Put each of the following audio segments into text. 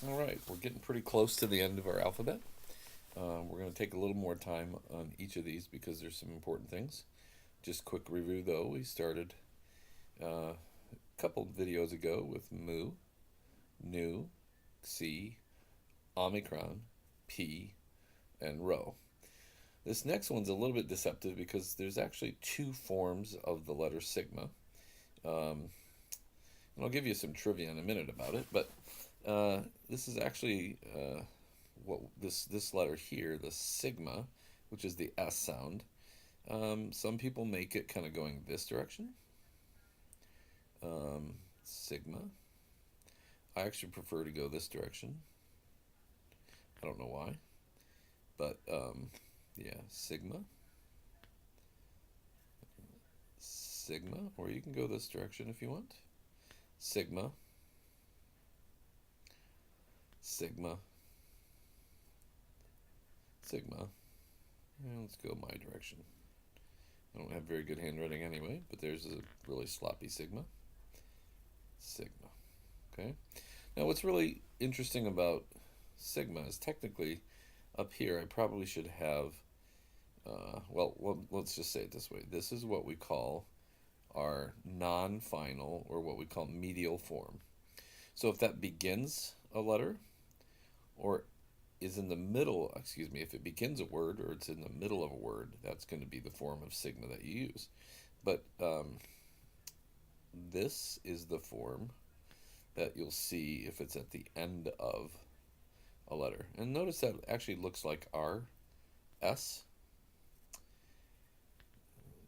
All right, we're getting pretty close to the end of our alphabet. We're going to take a little more time on each of these because there's some important things. Just quick review though, we started a couple videos ago with mu, nu, xi, omicron, p, and rho. This next one's a little bit deceptive because there's actually two forms of the letter sigma. Um, and I'll give you some trivia in a minute about it, but this is actually what this letter here, the sigma, which is the S sound. Some people make it kind of going this direction. Sigma. I actually prefer to go this direction. I don't know why, but yeah, sigma, sigma, or you can go this direction if you want. Sigma, sigma, sigma. Let's go my direction. I don't have very good handwriting anyway, but there's a really sloppy sigma. Sigma. Okay. Now, what's really interesting about sigma is technically up here, I probably should have, let's just say it this way. This is what we call our non-final, or what we call medial form. So if that begins a letter or is in the middle, excuse me, if it begins a word or it's in the middle of a word, that's going to be the form of sigma that you use. But this is the form that you'll see if it's at the end of a letter. And notice that actually looks like R, S,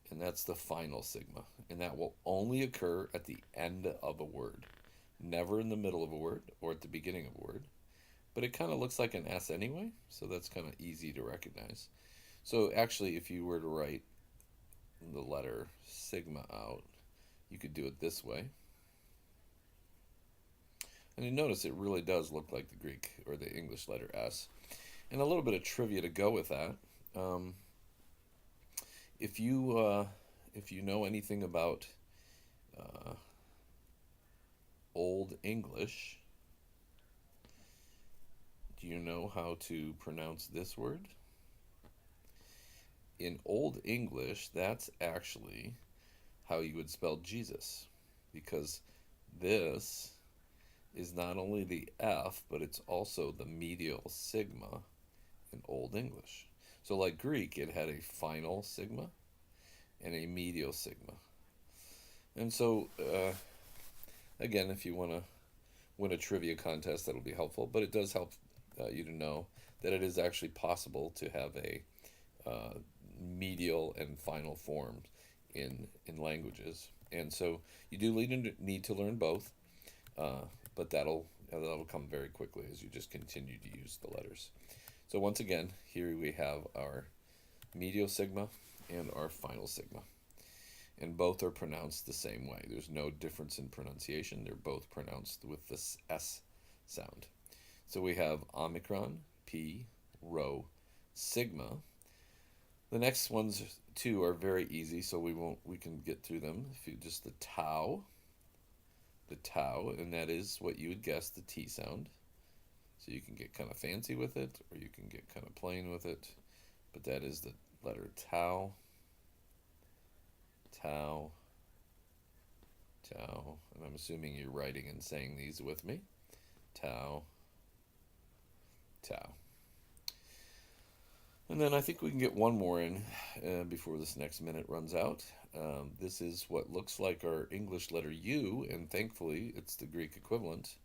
and that's the final sigma. And that will only occur at the end of a word, never in the middle of a word or at the beginning of a word. But it kind of looks like an S anyway, so that's kind of easy to recognize. So actually, if you were to write the letter sigma out, you could do it this way. And you notice it really does look like the Greek or the English letter S. And a little bit of trivia to go with that. Um, if you know anything about uh, Old English, do you know how to pronounce this word? In Old English, that's actually how you would spell Jesus, because this is not only the F, but it's also the medial sigma in Old English. So, like Greek, it had a final sigma and a medial sigma. And so, again, if you want to win a trivia contest, that'll be helpful. But it does help you to know that it is actually possible to have a medial and final forms in languages. And so you do need to learn both, but that'll come very quickly as you just continue to use the letters. So once again, here we have our medial sigma and our final sigma. And both are pronounced the same way. There's no difference in pronunciation. They're both pronounced with this S sound. So we have omicron, P, rho, sigma. The next ones two are very easy, so we can get through them. If you just the tau, and that is what you would guess, the T sound. So you can get kind of fancy with it, or you can get kind of plain with it. But that is the letter tau, tau, tau. And I'm assuming you're writing and saying these with me. Tau, tau. And then I think we can get one more in before this next minute runs out. This is what looks like our English letter U, and thankfully it's the Greek equivalent.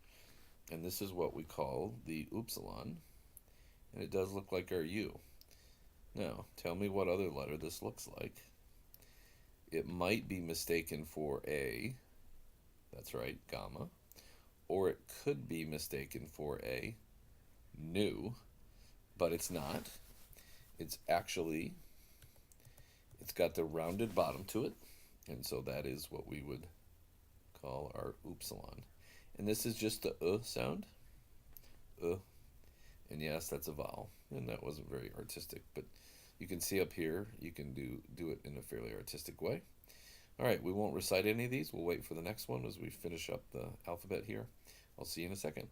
And this is what we call the upsilon, and it does look like our U. Now, tell me what other letter this looks like. It might be mistaken for a, that's right, gamma, or it could be mistaken for a nu, but it's not. It's actually, it's got the rounded bottom to it, and so that is what we would call our upsilon. And this is just the sound, and yes, that's a vowel, and that wasn't very artistic, but you can see up here, you can do it in a fairly artistic way. All right, we won't recite any of these. We'll wait for the next one as we finish up the alphabet here. I'll see you in a second.